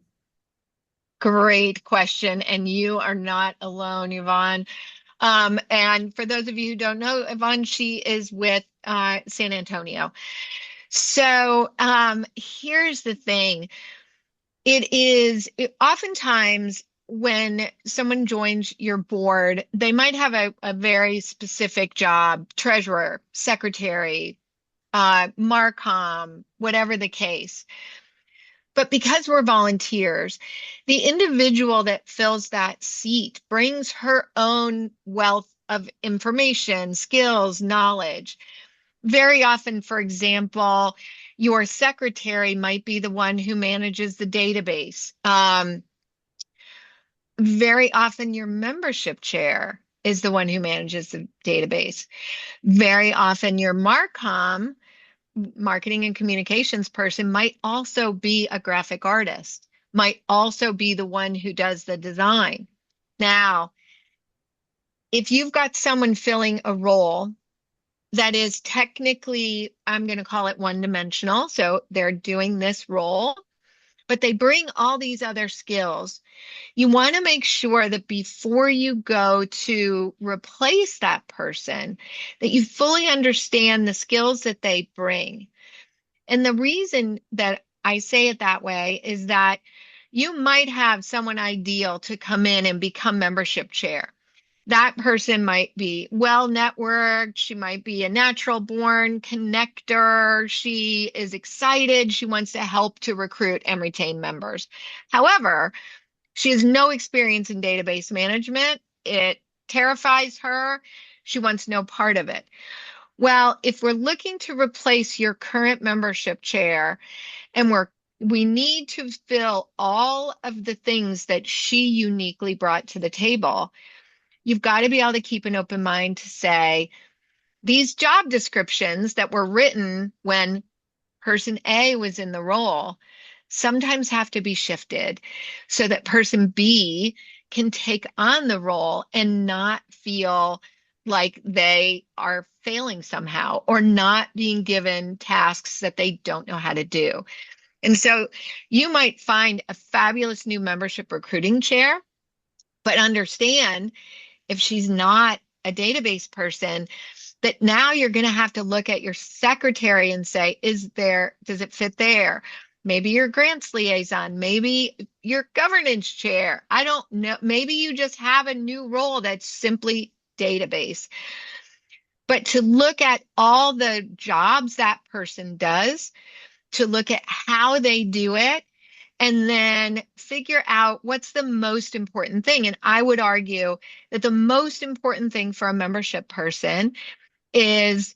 Great question. And you are not alone, Yvonne. And for those of you who don't know, Yvonne, she is with San Antonio. So here's the thing. Oftentimes when someone joins your board, they might have a very specific job, treasurer, secretary, Marcom, whatever the case. But because we're volunteers, the individual that fills that seat brings her own wealth of information, skills, knowledge. Very often, for example, your secretary might be the one who manages the database. Very often, your membership chair is the one who manages the database. Very often, your Marcom, marketing and communications person, might also be a graphic artist, might also be the one who does the design. Now, if you've got someone filling a role that is technically, I'm going to call it one-dimensional, so they're doing this role, but they bring all these other skills, you want to make sure that before you go to replace that person, that you fully understand the skills that they bring. And the reason that I say it that way is that you might have someone ideal to come in and become membership chair. That person might be well-networked. She might be a natural-born connector. She is excited. She wants to help to recruit and retain members. However, She has no experience in database management. It terrifies her. She wants no part of it. Well, if we're looking to replace your current membership chair and we need to fill all of the things that she uniquely brought to the table, you've got to be able to keep an open mind to say, these job descriptions that were written when person A was in the role sometimes have to be shifted so that person B can take on the role and not feel like they are failing somehow or not being given tasks that they don't know how to do. And so you might find a fabulous new membership recruiting chair, but understand if she's not a database person, that now you're going to have to look at your secretary and say, does it fit there? Maybe your grants liaison, maybe your governance chair. I don't know. Maybe you just have a new role that's simply database. But to look at all the jobs that person does, to look at how they do it, and then figure out what's the most important thing. And I would argue that the most important thing for a membership person is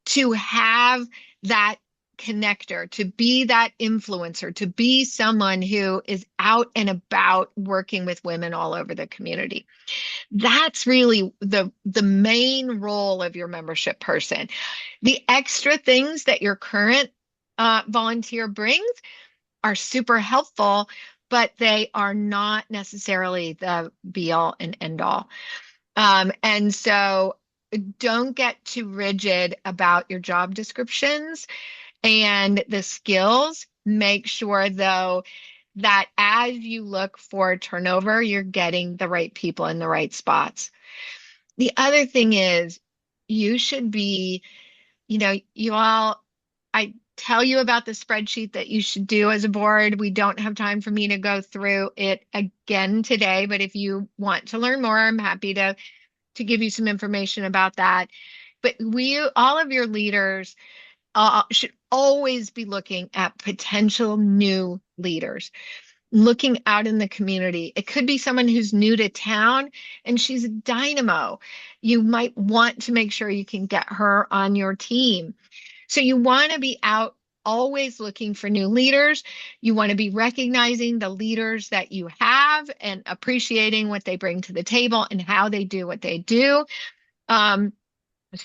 to have that connector, to be that influencer, to be someone who is out and about working with women all over the community. That's really the main role of your membership person. The extra things that your current volunteer brings are super helpful, but they are not necessarily the be all and end all. And so don't get too rigid about your job descriptions and the skills. Make sure, though, that as you look for turnover, you're getting the right people in the right spots. The other thing is you should be, I tell you about the spreadsheet that you should do as a board. We don't have time for me to go through it again today, but if you want to learn more, I'm happy to give you some information about that. But all of your leaders should always be looking at potential new leaders, looking out in the community. It could be someone who's new to town and she's a dynamo. You might want to make sure you can get her on your team. So you want to be out always looking for new leaders. You want to be recognizing the leaders that you have and appreciating what they bring to the table and how they do what they do, so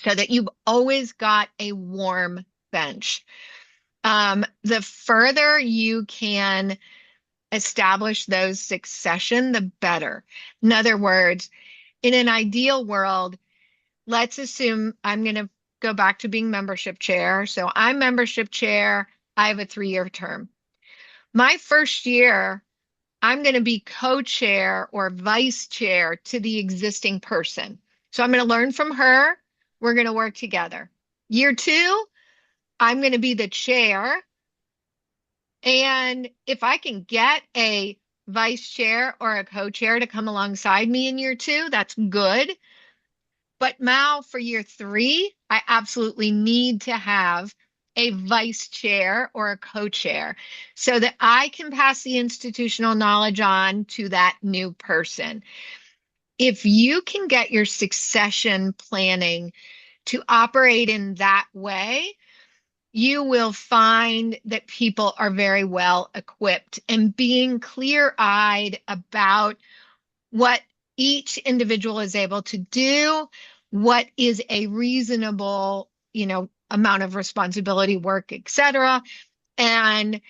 that you've always got a warm bench. The further you can establish those succession, the better. In other words, in an ideal world, let's assume I'm going to go back to being membership chair. So I'm membership chair. I have a 3-year term. My first year, I'm going to be co-chair or vice chair to the existing person. So I'm going to learn from her. We're going to work together. Year 2, I'm going to be the chair. And if I can get a vice chair or a co-chair to come alongside me in year 2, that's good. But now for year 3, I absolutely need to have a vice chair or a co-chair so that I can pass the institutional knowledge on to that new person. If you can get your succession planning to operate in that way, you will find that people are very well equipped, and being clear-eyed about what each individual is able to do, what is a reasonable, amount of responsibility, work, etc. And,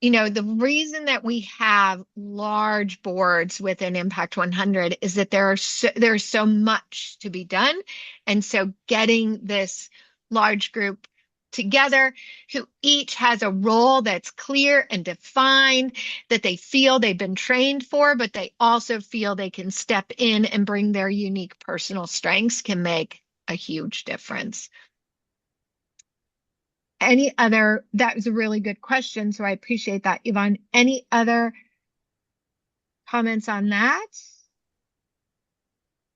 the reason that we have large boards within Impact 100 is that there's so much to be done. And so getting this large group together who each has a role that's clear and defined, that they feel they've been trained for, but they also feel they can step in and bring their unique personal strengths can make a huge difference. That was a really good question, so I appreciate that, Yvonne. Any other comments on that?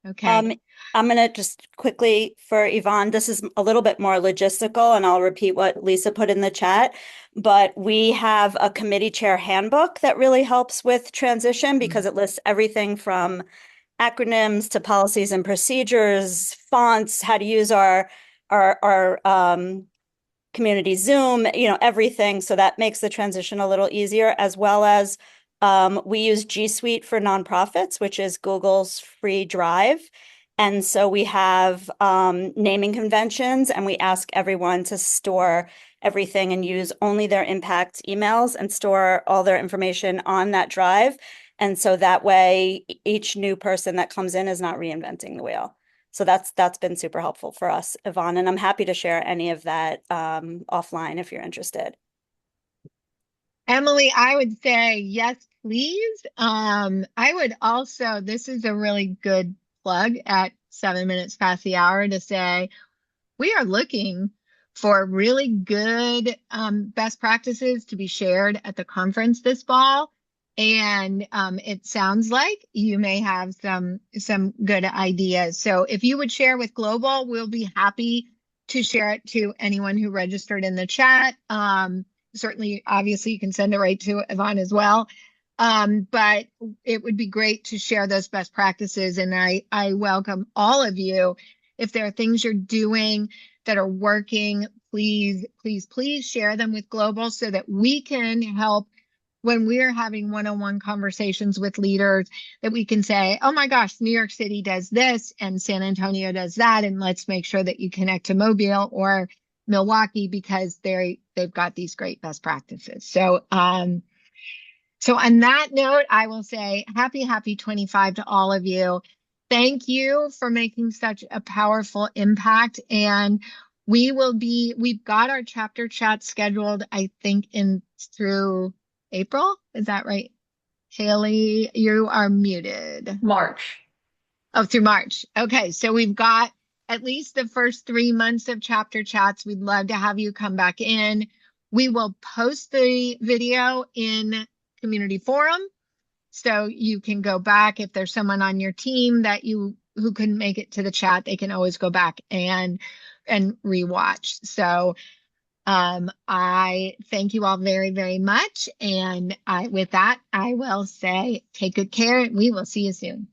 Okay. I'm going to just quickly for Yvonne, this is a little bit more logistical, and I'll repeat what Lisa put in the chat. But we have a committee chair handbook that really helps with transition because it lists everything from acronyms to policies and procedures, fonts, how to use our community Zoom, everything. So that makes the transition a little easier, as well as we use G Suite for nonprofits, which is Google's free drive. And so we have naming conventions, and we ask everyone to store everything and use only their impact emails and store all their information on that drive. And so that way, each new person that comes in is not reinventing the wheel. So that's been super helpful for us, Yvonne, and I'm happy to share any of that offline if you're interested. Emily, I would say yes, please. I would also, this is a really good plug at 7 minutes past the hour to say, we are looking for really good best practices to be shared at the conference this fall. And it sounds like you may have some good ideas. So if you would share with Global, we'll be happy to share it to anyone who registered in the chat. Certainly, obviously, you can send it right to Yvonne as well. But it would be great to share those best practices. And I welcome all of you. If there are things you're doing that are working, please, please, please share them with Global so that we can help when we're having one-on-one conversations with leaders, that we can say, oh my gosh, New York City does this and San Antonio does that. And let's make sure that you connect to Mobile or Milwaukee because they've got these great best practices. So on that note, I will say happy 25 to all of you. Thank you for making such a powerful impact. And we've got our chapter chat scheduled, I think, through April. Is that right? Haley, you are muted. March. Oh, through March. Okay. So we've got at least the first 3 months of chapter chats. We'd love to have you come back in. We will post the video in Community Forum. So you can go back if there's someone on your team who couldn't make it to the chat, they can always go back and rewatch. So I thank you all very, very much. And with that, I will say take good care and we will see you soon.